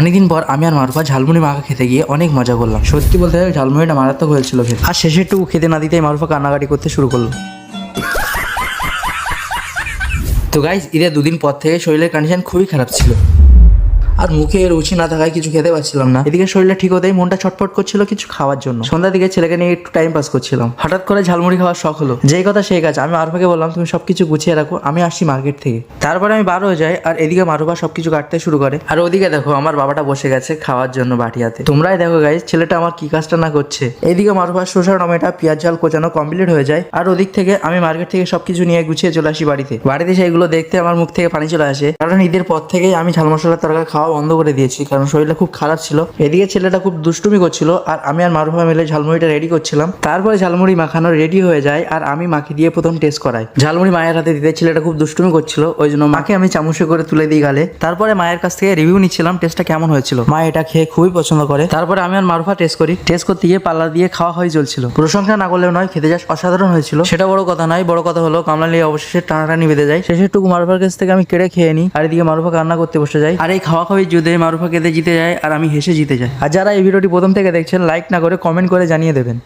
অনেকদিন পর আমি আর মারুফা ঝালমুড়ি মাখা খেতে গিয়ে অনেক মজা করলাম। সত্যি বলতে গেলে ঝালমুড়িটা মারাত্মক হয়েছিল খেতে। আর শেষেরটুকু খেতে না দিতেই মারুফা কান্নাকাটি করতে শুরু করলো। তো গাইস, ঈদের দুদিন পর থেকে শরীরের কন্ডিশন খুবই খারাপ ছিল, আর মুখে রুচি না থাকায় কিছু খেতে পারছিলাম না। এদিকে শরীরটা ঠিক হতেই মনটা ছটফট করছিল কিছু খাওয়ার জন্য। সন্ধ্যার দিকে ছেলেকে নিয়ে একটু টাইম পাস করছিলাম, হঠাৎ করে ঝালমুড়ি খাওয়ার শখ হলো। যেই কথা সেই কাজ, আমি মারুফাকে বললাম তুমি সবকিছু গুছিয়ে রাখো, আমি আসছি মার্কেট থেকে। তারপরে আমি বার হয়ে যাই, আর এদিকে মারুফা সবকিছু কাটতে শুরু করে। আর ওদিকে দেখো আমার বাবাটা বসে গেছে খাওয়ার জন্য বাটি হাতে। তোমরাই দেখো গাইস, ছেলেটা আমার কি কাজটা না করছে। এইদিকে মারুফার শসা টমেটো পেঁয়াজ ঝাল কোচানো কমপ্লিট হয়ে যায়, আর ওদিক থেকে আমি মার্কেট থেকে সবকিছু নিয়ে গুছিয়ে চলে আসি বাড়িতে। সেইগুলো দেখতে আমার মুখ থেকে পানি চলে আসে, কারণ ঈদের পর থেকেই আমি ঝাল মশলার তরকারি খাওয়া বন্ধ করে দিয়েছি, কারণ শরীরটা খুব খারাপ ছিল। এদিকে ছেলেটা খুব দুষ্টুমি করছিল, আর আমি আর মারুফা মিলে ঝালমুড়িটা রেডি করছিলাম। তারপরে ঝালমুড়ি মাখানো রেডি হয়ে যায়, আর আমি মাখি দিয়ে প্রথম টেস্ট করাই। ঝালমুড়ি মায়ের হাতে দিতে ছেলেটা খুব দুষ্টুমি করছিল, ওই জন্য মাকে আমি চামচে করে তুলে দিই গালে। তারপরে মায়ের কাছ থেকে রিভিউ নিচ্ছিলাম টেস্টটা কেমন হয়েছিল। মা এটা খেয়ে খুবই পছন্দ করে। তারপরে আমি আর মারুফা টেস্ট করি। টেস্ট করতে গিয়ে পাল্লা দিয়ে খাওয়া হয়ে চলছিল। প্রশংসা না করলেও নয়, খেতে জাস্ট অসাধারণ হয়েছিল। সেটা বড় কথা নয়, বড় কথা হলো কামলালি অবশেষে টানাটানি বেঁধে যায়। শেষেরটুকু মারুফার কাছ থেকে আমি কেড়ে খেয়ে নিই, আর এদিকে মারুফা কান্না করতে বসে যায়। আর এই খাওয়া খাওয়ি যুদ্ধে মারুফা কেঁদে জিতে যায়, আর আমি হেসে জিতে যাই। আর যারা এই ভিডিওটি প্রথম থেকে দেখছেন, লাইক না করে কমেন্ট করে জানিয়ে দেবেন।